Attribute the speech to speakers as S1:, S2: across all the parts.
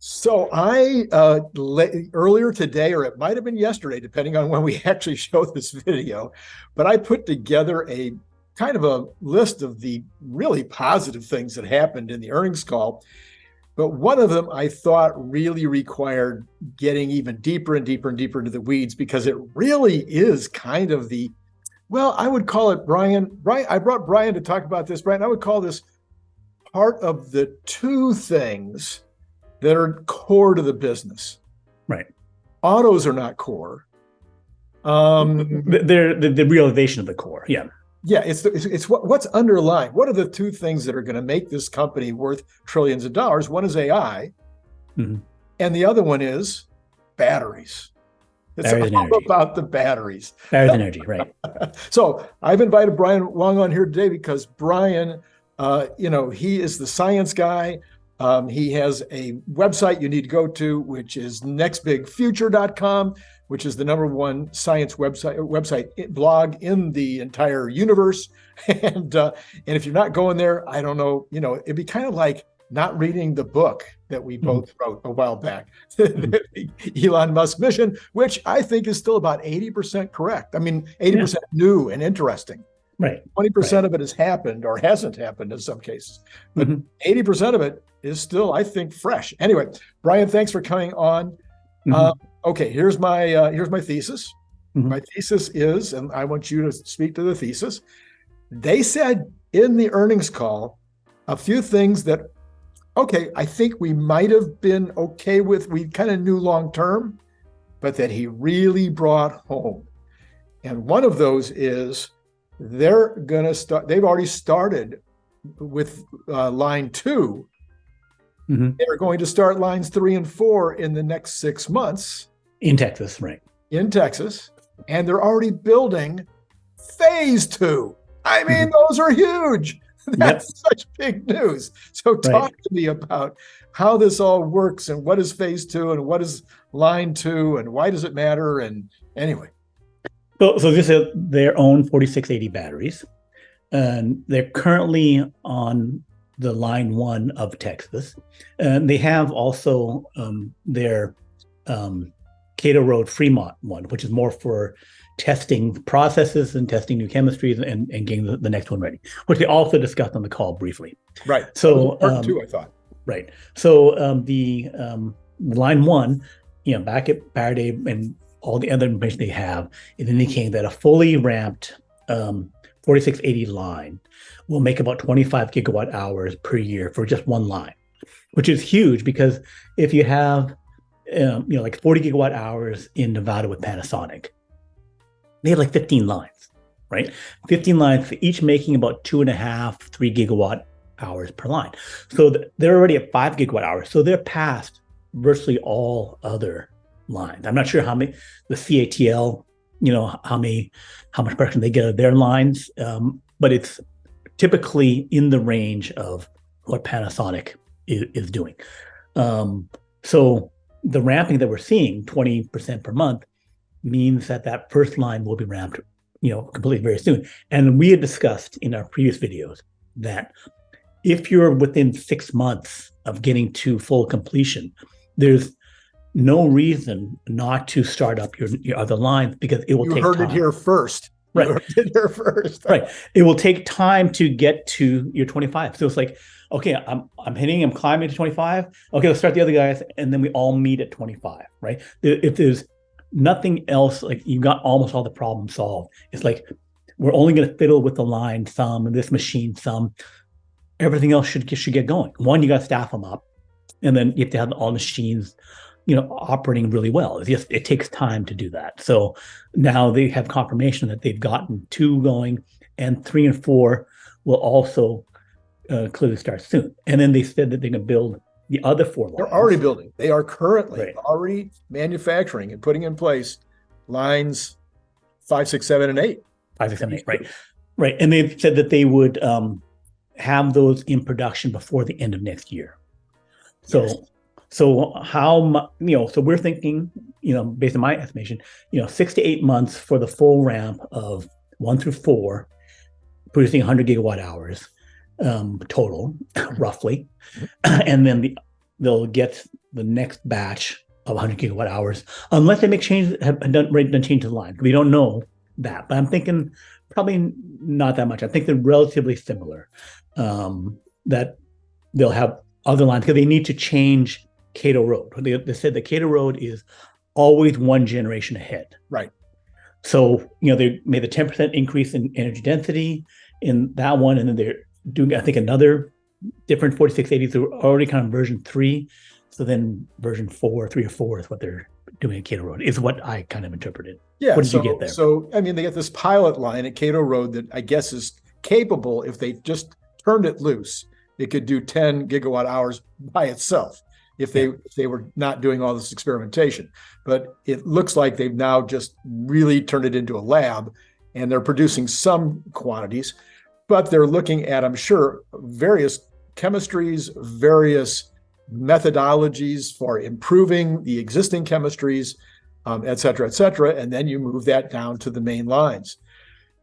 S1: So I earlier today, or it might have been yesterday, depending on when we actually show this video, but I put together a kind of a list of the really positive things that happened in the earnings call. But one of them I thought really required getting even deeper and deeper and deeper into the weeds because it really is kind of well, I would call it Brian, I brought Brian to talk about this. Brian, I would call this part of the two things that are core to the business.
S2: Right.
S1: Autos are not core.
S2: They're the realization of the core. Yeah.
S1: Yeah, it's what's underlying. What are the two things that are going to make this company worth trillions of dollars? One is AI, and the other one is batteries. It's all about the batteries.
S2: Batteries and energy, right.
S1: So I've invited Brian Wang on here today because Brian, he is the science guy. He has a website you need to go to, which is nextbigfuture.com, which is the #1 science website blog in the entire universe. And if you're not going there, I don't know, it'd be kind of like not reading the book that we both wrote a while back, the Elon Musk mission, which I think is still about 80% correct. I mean, 80% new and interesting.
S2: Right.
S1: 20% of it has happened or hasn't happened in some cases, but 80% of it is still, I think, fresh. Anyway, Brian, thanks for coming on. Okay, here's my thesis. My thesis is, and I want you to speak to the thesis. They said in the earnings call a few things that, okay, I think we might have been okay with. We kind of knew long term, but that he really brought home. And one of those is they're going to start. They've already started with line 2. They're going to start lines 3 and 4 in the next 6 months.
S2: In Texas, right.
S1: In Texas. And they're already building phase 2. I mean, those are huge. That's such big news. So talk to me about how this all works and what is phase 2 and what is line 2 and why does it matter? And anyway.
S2: So this is their own 4680 batteries. And they're currently on the line 1 of Texas. And they have also their Cato Road Fremont one, which is more for testing processes and testing new chemistries and getting the next one ready, which they also discussed on the call briefly.
S1: Right.
S2: So
S1: part 2, I thought.
S2: Right. So the line 1, back at Faraday and all the other information they have, it indicating that a fully ramped 4680 line will make about 25 gigawatt hours per year for just one line, which is huge because if you have, like 40 gigawatt hours in Nevada with Panasonic, they have like 15 lines, right? 15 lines, each making about 2.5, 3 gigawatt hours per line. So they're already at 5 gigawatt hours. So they're past virtually all other lines. I'm not sure how many, the CATL, how much production they get of their lines, but it's typically in the range of what Panasonic is doing. So the ramping that we're seeing, 20% per month, means that first line will be ramped, completely very soon. And we had discussed in our previous videos that if you're within 6 months of getting to full completion, there's no reason not to start up your other lines because it will take time.
S1: You heard it here first.
S2: Right.
S1: You heard it here first.
S2: Right. It will take time to get to your 25. So it's like, okay, I'm climbing to 25. Okay, let's start the other guys. And then we all meet at 25, right? If there's nothing else, like you got almost all the problems solved. It's like, we're only going to fiddle with the line some and this machine some. Everything else should get going. One, you got to staff them up. And then you have to have all machines operating really well. It takes time to do that. So now they have confirmation that they've gotten 2 going, and 3 and 4 will also clearly start soon. And then they said that they're going to build the other 4 lines.
S1: They're already building. They are currently already manufacturing and putting in place lines 5, 6, 7, and 8.
S2: 5, 6, 7, 8. Right. Right. And they said that they would have those in production before the end of next year. So. Yes. So so we're thinking, based on my estimation, 6 to 8 months for the full ramp of 1 through 4, producing 100 gigawatt hours total, roughly. And then they'll get the next batch of 100 gigawatt hours, unless they make changes, have done change to the line. We don't know that, but I'm thinking probably not that much. I think they're relatively similar. That they'll have other lines because they need to change Cato Road. They said that Cato Road is always one generation ahead.
S1: Right.
S2: So, they made a 10% increase in energy density in that one, and then they're doing, I think, another different 4680s. They're already kind of version 3. So then version 4, 3 or 4 is what they're doing at Cato Road, is what I kind of interpreted.
S1: Yeah.
S2: What did you get there?
S1: So, I mean, they get this pilot line at Cato Road that I guess is capable, if they just turned it loose, it could do 10 gigawatt hours by itself if they were not doing all this experimentation. But it looks like they've now just really turned it into a lab, and they're producing some quantities, but they're looking at, I'm sure, various chemistries, various methodologies for improving the existing chemistries, et cetera, and then you move that down to the main lines.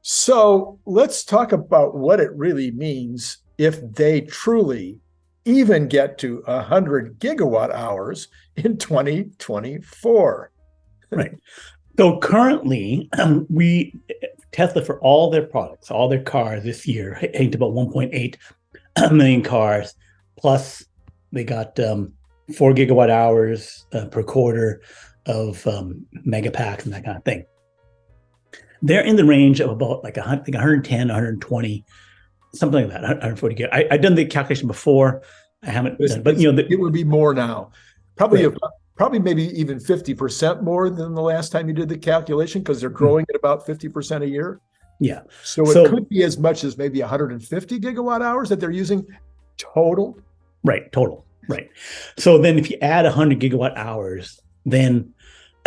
S1: So let's talk about what it really means if they truly even get to 100 gigawatt hours in 2024.
S2: Right. So currently, Tesla, for all their products, all their cars this year, heading to about 1.8 million cars, plus they got 4 gigawatt hours per quarter of Megapacks and that kind of thing. They're in the range of about like 110, 120, something like that, 140. I've done the calculation before. I haven't done, but
S1: it would be more now. Probably maybe even 50% more than the last time you did the calculation, because they're growing at about 50% a year.
S2: Yeah.
S1: So it could be as much as maybe 150 gigawatt hours that they're using total.
S2: Right. Total. Right. So then if you add 100 gigawatt hours, then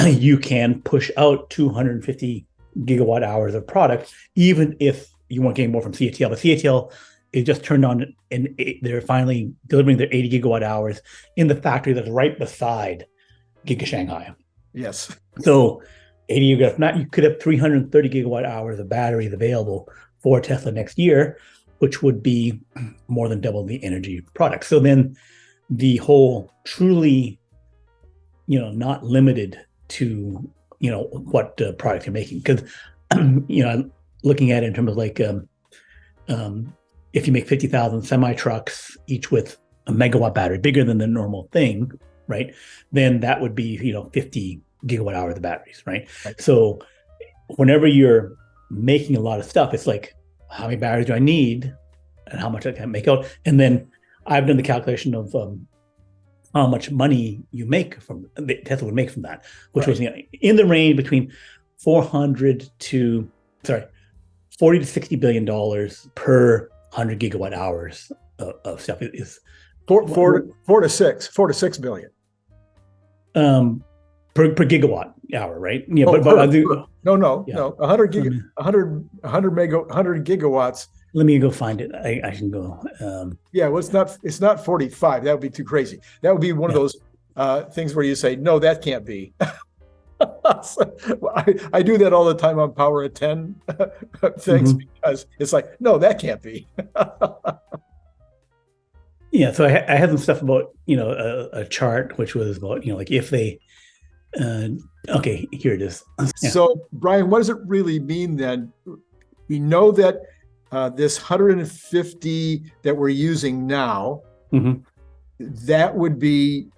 S2: you can push out 250 gigawatt hours of product, even if you weren't getting more from CATL. But CATL is just turned on, and they're finally delivering their 80 gigawatt hours in the factory that's right beside Giga Shanghai.
S1: Yes.
S2: So 80 gigawatt, not you could have 330 gigawatt hours of batteries available for Tesla next year, which would be more than double the energy product. So then the whole truly, not limited to, what product you're making. Because, I'm looking at it in terms of like, if you make 50,000 semi-trucks, each with a megawatt battery, bigger than the normal thing, right? Then that would be, 50 gigawatt hours of batteries, right? So whenever you're making a lot of stuff, it's like, how many batteries do I need and how much I can make out? And then I've done the calculation of how much money you make from Tesla would make from that, which was in the range between 40 to $60 billion per 100 gigawatt hours of stuff. It is
S1: four to six billion.
S2: Per gigawatt hour, right? Yeah,
S1: no. 100 gigawatts.
S2: Let me go find it. I can go.
S1: Well, it's not 45. That would be too crazy. That would be one of those things where you say, no, that can't be. I do that all the time on Power of 10 things, because it's like, no, that can't be.
S2: Yeah, so I had some stuff about, a chart, which was about, like if they, okay, here it is. Yeah.
S1: So, Brian, what does it really mean then? We know that this 150 that we're using now, that would be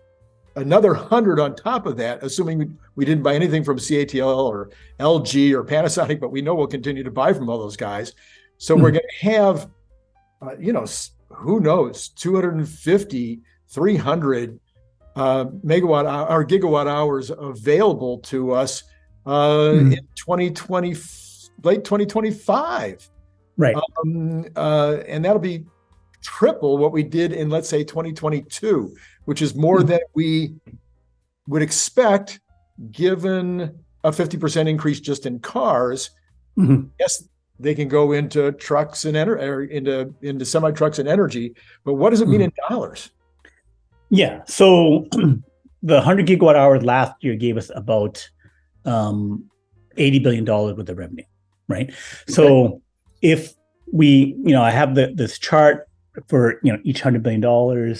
S1: another 100 on top of that, assuming we didn't buy anything from CATL or LG or Panasonic, but we know we'll continue to buy from all those guys. So we're going to have, who knows, 250, 300 megawatt or gigawatt hours available to us in late 2025.
S2: Right.
S1: And that'll be triple what we did in, let's say, 2022, which is more than we would expect given a 50% increase just in cars. Yes, they can go into trucks and into semi-trucks and energy, but what does it mean in dollars?
S2: Yeah, so the 100 gigawatt hours last year gave us about $80 billion worth of revenue, right? So if we, I have this chart for, each $100 billion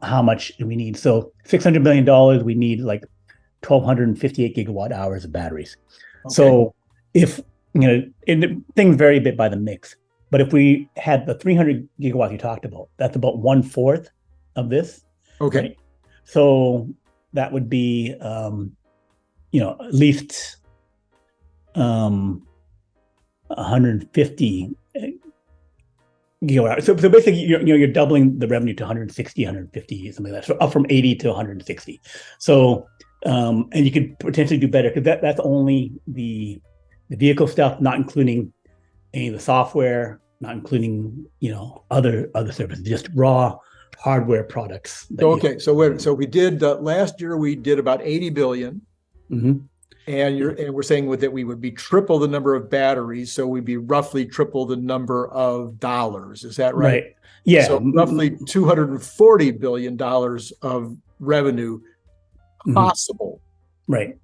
S2: how much we need. So $600 million, we need like 1,258 gigawatt hours of batteries. Okay. So if, things vary a bit by the mix, but if we had the 300 gigawatts you talked about, that's about 1/4 of this.
S1: Okay.
S2: Right? So that would be, at least 150 gigawatt hours. So basically, you're doubling the revenue to 160, 150, something like that. So up from 80 to 160. So, and you could potentially do better because that's only the vehicle stuff, not including any of the software, not including other services, just raw hardware products.
S1: Okay, so we did last year. We did about 80 billion, and we're saying that we would be triple the number of batteries, so we'd be roughly triple the number of dollars. Is that right?
S2: Right. Yeah.
S1: So roughly $240 billion of revenue possible.
S2: Right.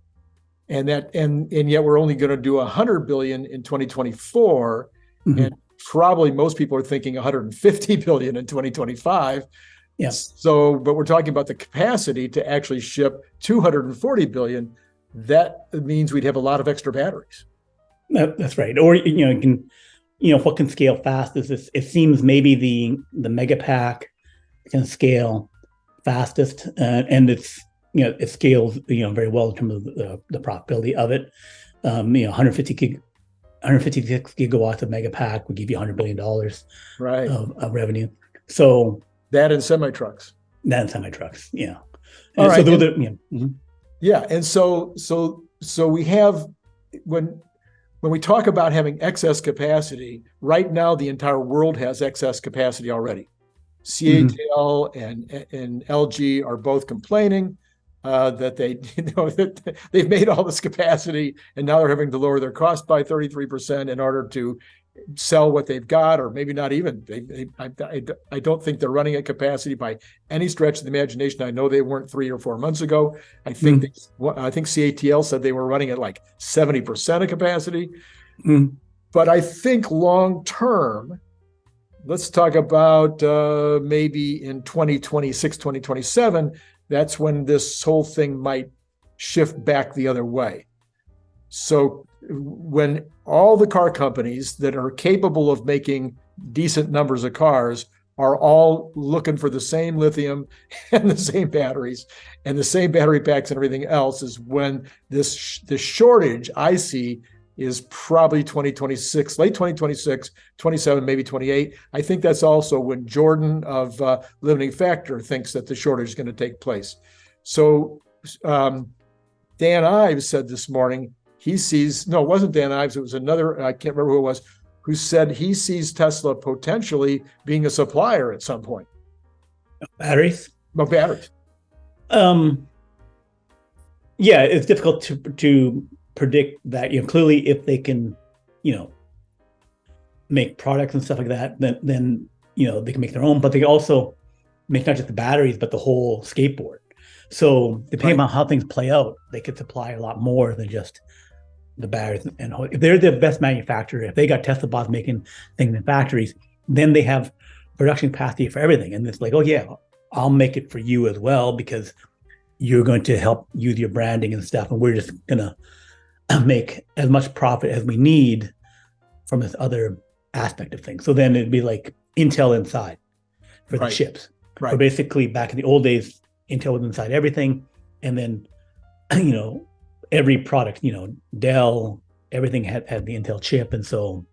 S1: And yet we're only going to do 100 billion in 2024, and probably most people are thinking 150 billion in 2025.
S2: Yes.
S1: So, but we're talking about the capacity to actually ship 240 billion. That means we'd have a lot of extra batteries.
S2: That's right. Or what can scale fast is this. It seems maybe the Megapack can scale fastest, and it scales very well in terms of the profitability of it. 156 gigawatts of Megapack would give you $100 billion of revenue. So
S1: that and semi trucks.
S2: Yeah.
S1: All right.
S2: So
S1: yeah, and so we have when we talk about having excess capacity, right now the entire world has excess capacity already. CATL and LG are both complaining that that they've made all this capacity and now they're having to lower their cost by 33% in order to sell what they've got, or maybe not even. I don't think they're running at capacity by any stretch of the imagination. I know they weren't 3 or 4 months ago. I think CATL said they were running at like 70% of capacity. But I think long term, let's talk about maybe in 2026, 2027, that's when this whole thing might shift back the other way. So when all the car companies that are capable of making decent numbers of cars are all looking for the same lithium and the same batteries and the same battery packs and everything else, is when the shortage I see is probably 2026, late 2026, 27, maybe 28. I think that's also when Jordan of Limiting Factor thinks that the shortage is going to take place. So Dan Ives said this morning, it wasn't Dan Ives, it was another, I can't remember who it was, who said he sees Tesla potentially being a supplier at some point.
S2: Batteries?
S1: Well, batteries.
S2: Yeah, it's difficult to predict that. Clearly if they can, make products and stuff like that, then they can make their own, but they can also make not just the batteries, but the whole skateboard. So depending on how things play out, they could supply a lot more than just the batteries. And if they're the best manufacturer, if they got Tesla bots making things in factories, then they have production capacity for everything. And it's like, oh yeah, I'll make it for you as well, because you're going to help use your branding and stuff. And we're just going to make as much profit as we need from this other aspect of things. So then it'd be like Intel inside for the chips. So basically back in the old days, Intel was inside everything. And then, every product, Dell, everything had the Intel chip. And so,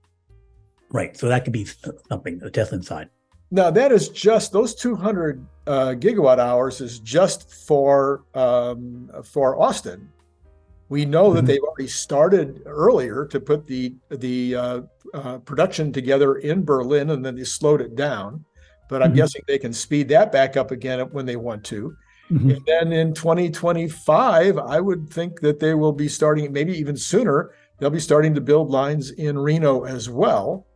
S2: so that could be something, a Tesla inside.
S1: Now that is just, those 200 gigawatt hours is just for Austin. We know that they've already started earlier to put the production together in Berlin, and then they slowed it down. But I'm guessing they can speed that back up again when they want to. And then in 2025, I would think that they will be starting, maybe even sooner, they'll be starting to build lines in Reno as well,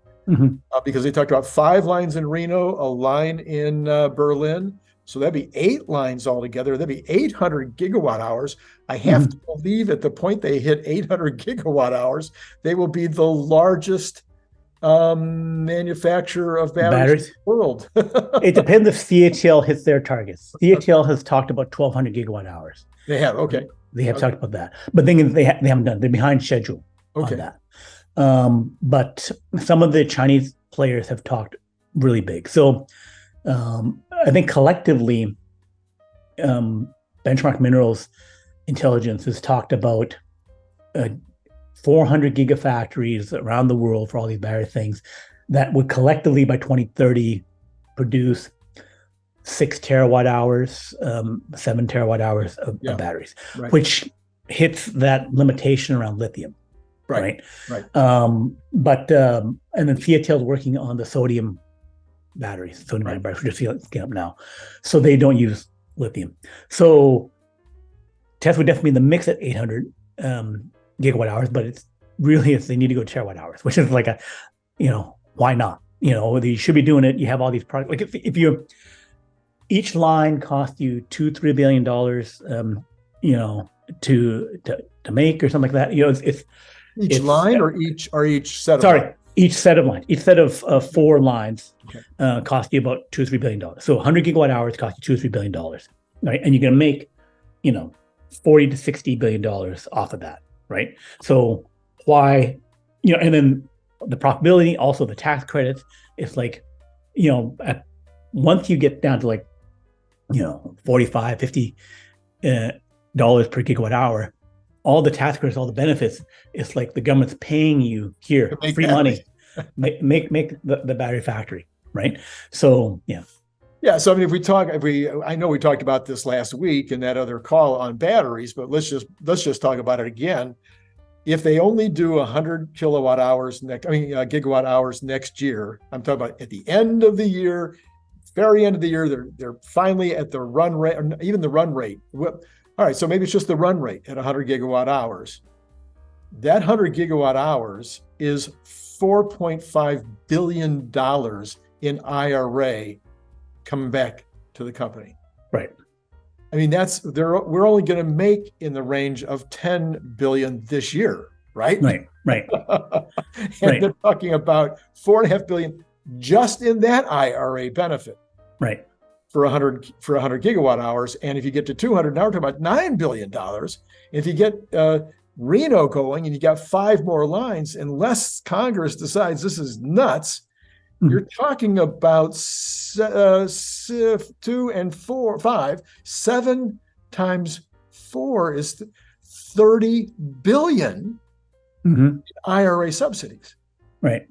S1: because they talked about 5 lines in Reno, a line in Berlin. So that'd be 8 lines altogether. That'd be 800 gigawatt hours. I have to believe at the point they hit 800 gigawatt hours, they will be the largest manufacturer of batteries in the world.
S2: It depends if CATL hits their targets. CATL has talked about 1,200 gigawatt hours.
S1: They have, okay.
S2: They have talked about that, but then they haven't done. They're behind schedule on that. But some of the Chinese players have talked really big. So I think collectively, Benchmark Minerals Intelligence has talked about 400 gigafactories around the world for all these battery things that would collectively by 2030 produce 6 terawatt hours, 7 terawatt hours of batteries, which hits that limitation around lithium. Right. But and then CATL is working on the sodium batteries, sodium batteries, we're just getting up now. So they don't use lithium. So Tesla would definitely be in the mix at 800 gigawatt hours, but it's really they need to go terawatt hours, which is like why not? You should be doing it. You have all these products. Like if you each line costs you $2-3 billion, to make or something like that. It's
S1: each line or each set of lines?
S2: Each set of lines. Each set of 4 lines cost you about $2-3 billion. So 100 gigawatt hours cost you $2-3 billion, right? And you're going to make, $40-60 billion off of that, right? So why, and then the profitability, also the tax credits. It's like, once you get down to like, $45-50 dollars per gigawatt hour, all the tax credits, all the benefits, it's like the government's paying you here free money, make the battery factory, right? So
S1: yeah. So I mean, I know we talked about this last week in that other call on batteries, but let's just talk about it again. If they only do 100 gigawatt hours next year, I'm talking about at the end of the year, very end of the year, they're finally at the run rate, or even the run rate. All right, so maybe it's just the run rate at 100 gigawatt hours. That 100 gigawatt hours is $4.5 billion in IRA coming back to the company.
S2: Right.
S1: I mean, we're only going to make in the range of 10 billion this year, right?
S2: Right.
S1: And they're talking about 4.5 billion just in that IRA benefit.
S2: Right.
S1: For 100 gigawatt hours. And if you get to 200, now we're talking about $9 billion. If you get Reno going and you got 5 more lines, unless Congress decides this is nuts, you're talking about 2 and 4, 5, 7 times 4 is 30 billion in IRA subsidies.
S2: Right.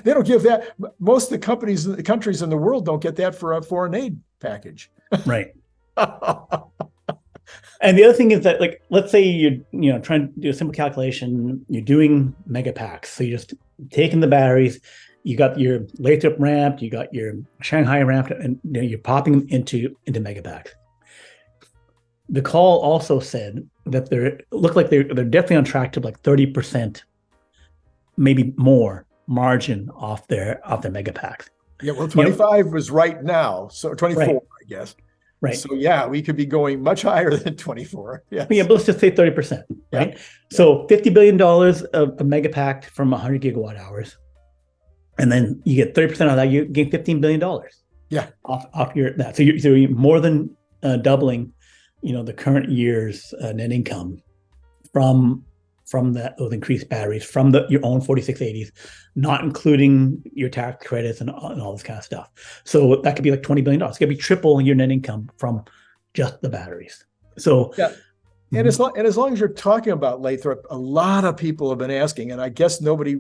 S1: They don't give that. Most of the countries in the world don't get that for a foreign aid package.
S2: Right. And the other thing is that, like, let's say you're trying to do a simple calculation, you're doing Megapacks. So you're just taking the batteries, you got your Lathrop ramped, you got your Shanghai ramped, and you're popping them into Megapacks. The call also said that they're definitely on track to like 30%, maybe more margin off their Megapacks.
S1: Yeah, well, 25 was right now, so 24, I guess.
S2: Right.
S1: So yeah, we could be going much higher than 24. Yes.
S2: Yeah, but let's just say 30%, right? Yeah. So $50 billion of Megapack from 100 gigawatt hours. And then you get 30% of that, you gain $15 billion.
S1: Yeah.
S2: Off your that. So you're more than doubling, the current year's net income from those increased batteries, from your own 4680s, not including your tax credits and all this kind of stuff. So that could be like $20 billion. It's going to be triple your net income from just the batteries. So
S1: yeah. And as long as you're talking about Lathrop, a lot of people have been asking, and I guess nobody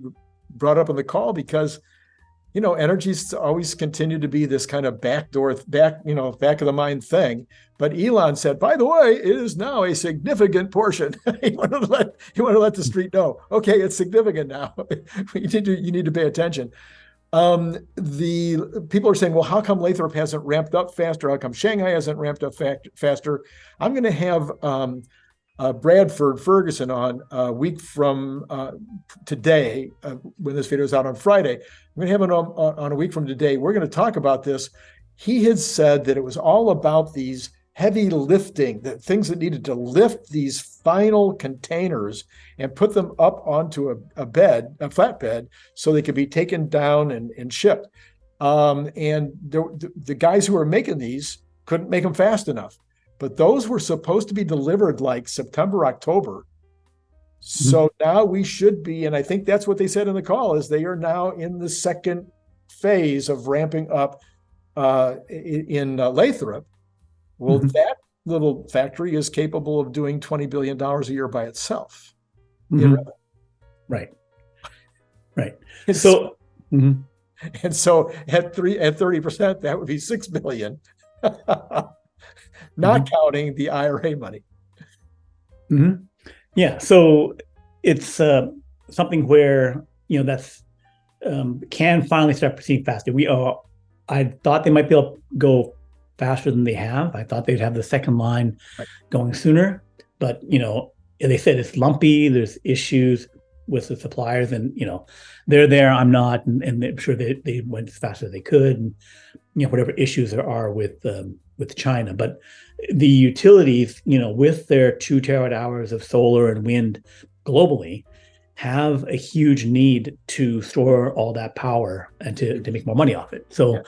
S1: brought up on the call because, energy's always continued to be this kind of back of the mind thing. But Elon said, by the way, it is now a significant portion. You want to let the street know, okay, it's significant now. you need to pay attention. The people are saying, well, how come Lathrop hasn't ramped up faster? How come Shanghai hasn't ramped up faster? I'm going to have Bradford Ferguson on a week from today, when this video is out on Friday. I'm going to have him on a week from today. We're going to talk about this. He had said that it was all about these heavy lifting, the things that needed to lift these final containers and put them up onto a flatbed, so they could be taken down and shipped. And the guys who were making these couldn't make them fast enough. But those were supposed to be delivered like September, October. So now we should be, and I think that's what they said in the call, is they are now in the second phase of ramping up in Lathrop. Well, that little factory is capable of doing $20 billion a year by itself.
S2: Right.
S1: So, and so at 30%, that would be $6 billion, not counting the IRA money.
S2: Yeah. So it's something where, that's can finally start proceeding faster. I thought they might be able to go faster than they have. I thought they'd have the second line going sooner, but they said it's lumpy. There's issues with the suppliers, and they're there. I'm not, and I'm sure they went as fast as they could, and whatever issues there are with China. But the utilities, with their 2 terawatt hours of solar and wind globally, have a huge need to store all that power and to make more money off it. So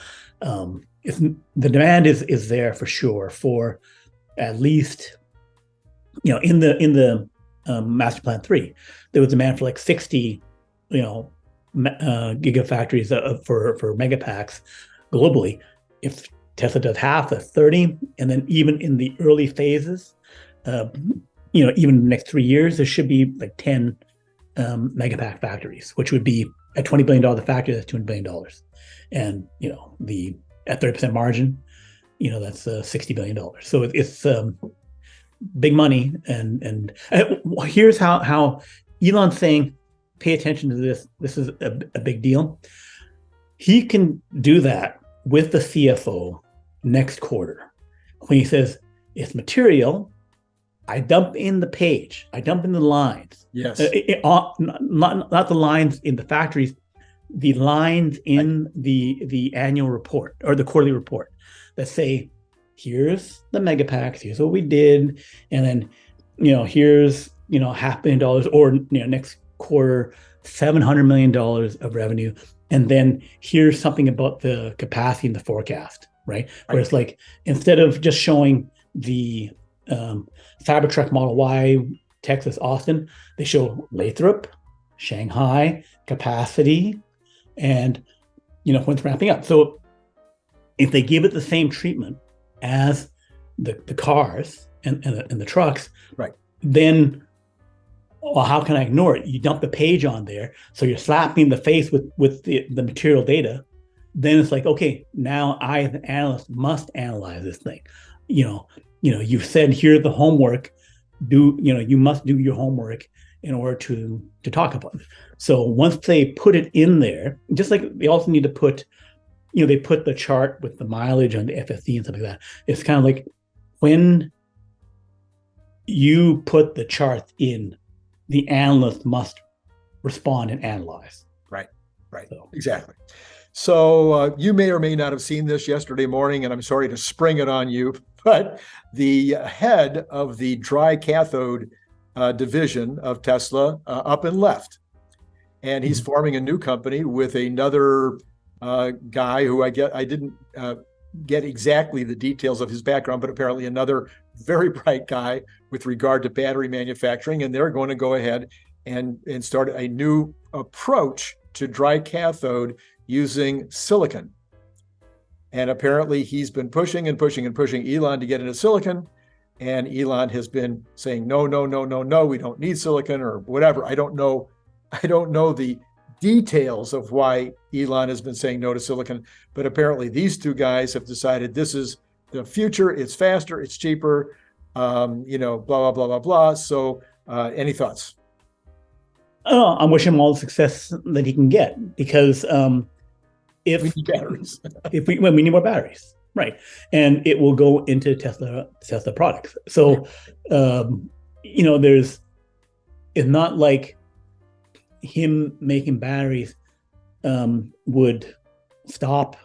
S2: if the demand is there for sure, for at least in the Master Plan 3, there was demand for like 60 gigafactories for megapacks globally. If Tesla does half, that's 30, and then even in the early phases, even in the next 3 years, there should be like 10 Megapack factories, which would be at $20 billion the factory, that's $200 billion. And at 30% margin, that's $60 billion. So it's big money. And here's how Elon's saying, pay attention to this. This is a big deal. He can do that with the CFO next quarter when he says, it's material. I dump in the page. I dump in the lines.
S1: Yes.
S2: Not the lines in the factories, the lines in the annual report or the quarterly report that say, here's the megapacks, here's what we did, and then here's $500 million, or next quarter $700 million of revenue, and then here's something about the capacity in the forecast, right? Where it's like, instead of just showing the Cybertruck Model Y, Texas, Austin, they show Lathrop, Shanghai, capacity, and when it's ramping up. So if they give it the same treatment as the cars and the trucks, then how can I ignore it? You dump the page on there, so you're slapping the face with the material data. Then it's like, okay, now I, as an analyst, must analyze this thing. You've said, here's the homework. You must do your homework in order to talk about it. So once they put it in there, just like they also need to put, they put the chart with the mileage on the FSD and stuff like that. It's kind of like when you put the chart in, the analyst must respond and analyze.
S1: Right. So. Exactly. So you may or may not have seen this yesterday morning, and I'm sorry to spring it on you, but the head of the dry cathode division of Tesla up and left. And he's forming a new company with another guy who I didn't get exactly the details of his background, but apparently another very bright guy with regard to battery manufacturing. And they're going to go ahead and start a new approach to dry cathode using silicon. And apparently he's been pushing Elon to get into silicon. And Elon has been saying, no, we don't need silicon or whatever. I don't know the details of why Elon has been saying no to silicon, but apparently these two guys have decided this is the future. It's faster, it's cheaper, blah, blah, blah, blah, blah. So any thoughts?
S2: Oh, I'm wishing him all the success that he can get, because if
S1: we need batteries,
S2: we need more batteries, right? And it will go into Tesla products. So, it's not like him making batteries would stop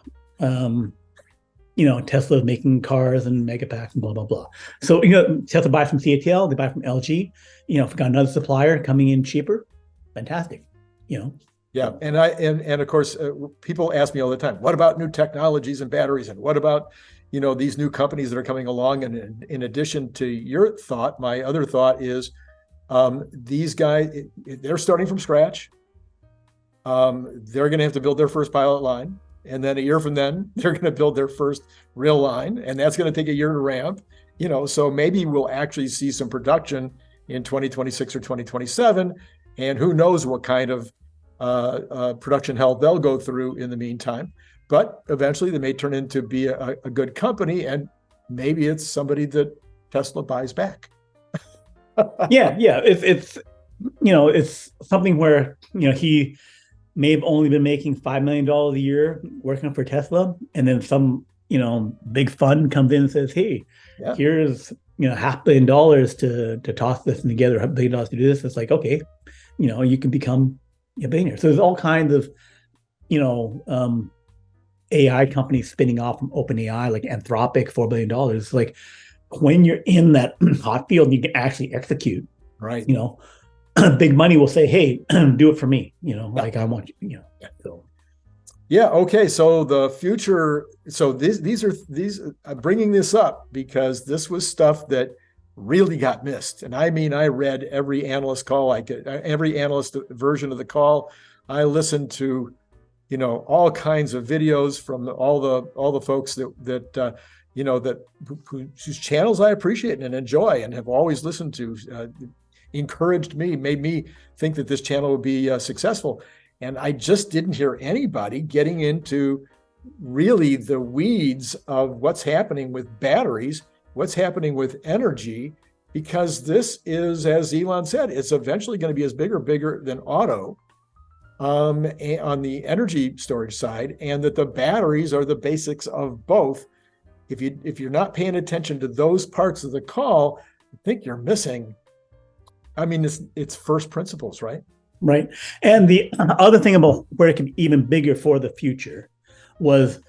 S2: Tesla making cars and Megapacks and blah, blah, blah. So, Tesla buys from CATL, they buy from LG. If we got another supplier coming in cheaper, fantastic,
S1: Yeah, and of course, people ask me all the time, what about new technologies and batteries, and what about these new companies that are coming along? And in addition to your thought, my other thought is these guys, they're starting from scratch. They're going to have to build their first pilot line, and then a year from then, they're going to build their first real line, and that's going to take a year to ramp. So maybe we'll actually see some production in 2026 or 2027, and who knows what kind of production hell they'll go through in the meantime. But eventually they may turn into be a good company, and maybe it's somebody that Tesla buys back.
S2: yeah. It's something where, he may have only been making $5 million a year working for Tesla. And then some, big fund comes in and says, hey, here's, $500 million to toss this together, $1 billion to do this. It's like, okay, you can become a billionaire. So there's all kinds of, AI companies spinning off from OpenAI, like Anthropic, $4 billion. Like when you're in that hot field, you can actually execute.
S1: Right.
S2: Big money will say, hey, do it for me. Like I want you, So.
S1: Yeah. Okay. So the future. So these are I'm bringing this up because this was stuff that really got missed. And I mean, I read every analyst call I could, every analyst version of the call. I listened to, all kinds of videos from all the folks that whose channels I appreciate and enjoy and have always listened to, encouraged me, made me think that this channel would be successful. And I just didn't hear anybody getting into really the weeds of what's happening with batteries, what's happening with energy, because this is, as Elon said, it's eventually going to be as bigger than auto on the energy storage side, and that the batteries are the basics of both. If you're not paying attention to those parts of the call, I think you're missing. I mean, it's first principles, right?
S2: Right. And the other thing about where it can be even bigger for the future was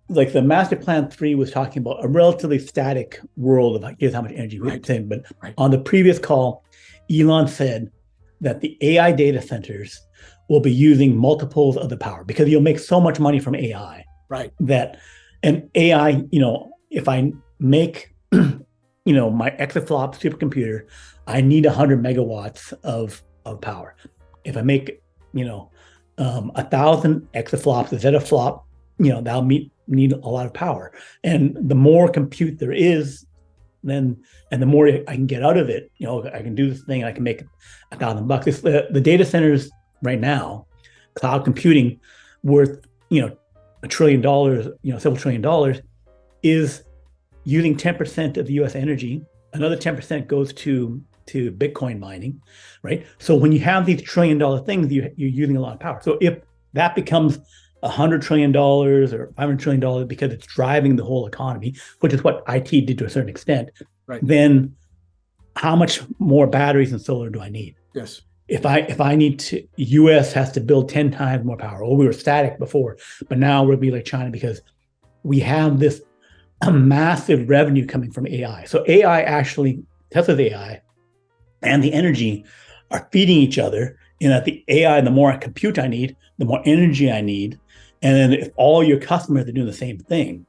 S2: like the Master Plan 3 was talking about a relatively static world of here's how much energy we're saying. But on the previous call, Elon said that the AI data centers will be using multiples of the power because you'll make so much money from AI.
S1: Right.
S2: And AI, if I make, my exaflop supercomputer, I need 100 megawatts of power. If I make, 1,000 exaflops instead of flop, that'll need a lot of power. And the more compute there is, and the more I can get out of it, I can do this thing, I can make $1,000. The data centers right now, cloud computing worth, $1 trillion, several $1 trillion, is using 10% of the US energy. Another 10% goes to Bitcoin mining, right? So when you have these $1 trillion things, you're using a lot of power. So if that becomes $100 trillion or $500 trillion because it's driving the whole economy, which is what IT did to a certain extent, then how much more batteries and solar do I need?
S1: Yes.
S2: If I need to, US has to build 10 times more power. Well, we were static before, but now we'll be like China because we have this massive revenue coming from AI. So AI actually, Tesla's AI and the energy are feeding each other in that the AI, the more compute I need, the more energy I need. And then if all your customers are doing the same thing,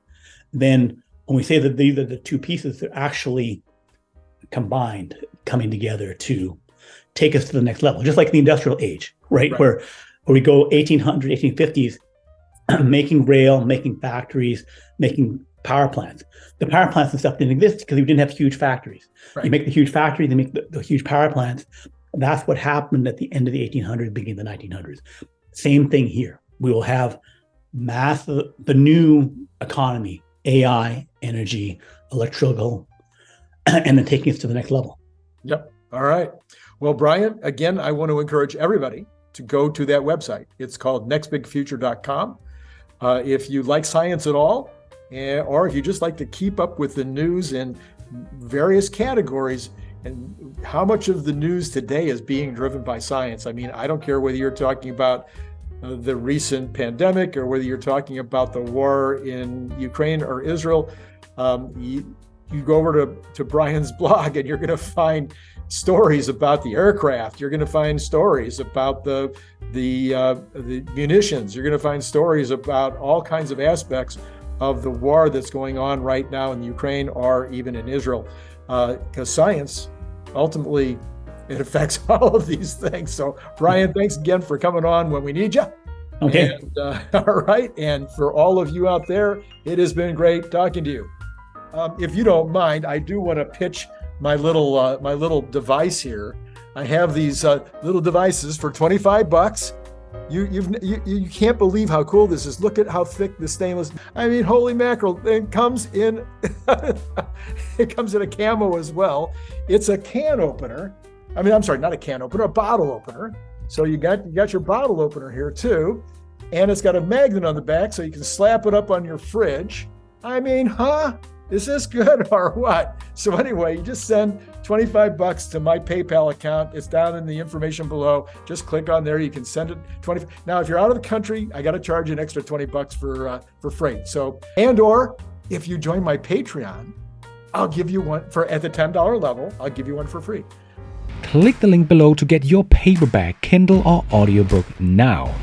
S2: then when we say that these are the two pieces, they're actually combined, coming together to take us to the next level, just like the industrial age, right? Where we go 1850s, making rail, making factories, making power plants. The power plants and stuff didn't exist because we didn't have huge factories. You make the huge factories, they make the huge power plants. That's what happened at the end of the 1800s, beginning of the 1900s. Same thing here. We will have the new economy, AI, energy, electrical, and then taking us to the next level.
S1: Yep. All right. Well, Brian, again, I want to encourage everybody to go to that website. It's called nextbigfuture.com. If you like science at all, or if you just like to keep up with the news in various categories, and how much of the news today is being driven by science. I mean, I don't care whether you're talking about the recent pandemic, or whether you're talking about the war in Ukraine or Israel, you go over to Brian's blog and you're going to find stories about the aircraft. You're going to find stories about the munitions. You're going to find stories about all kinds of aspects of the war that's going on right now in Ukraine or even in Israel, because science ultimately, it affects all of these things. So Brian, thanks again for coming on when we need you.
S2: Okay.
S1: And, all right. And for all of you out there, it has been great talking to you. If you don't mind, I do want to pitch my little device here. I have these little devices for $25. You can't believe how cool this is. Look at how thick the stainless. I mean, holy mackerel! It comes in. It comes in a camo as well. It's a can opener. I mean, I'm sorry, not a can opener, a bottle opener. So you got your bottle opener here too, and it's got a magnet on the back, so you can slap it up on your fridge. I mean, is this good or what? So anyway, you just send $25 to my PayPal account. It's down in the information below. Just click on there. You can send it 20. Now, if you're out of the country, I got to charge you an extra $20 for freight. So, or if you join my Patreon, I'll give you one at the $10 level. I'll give you one for free.
S3: Click the link below to get your paperback, Kindle, or audiobook now.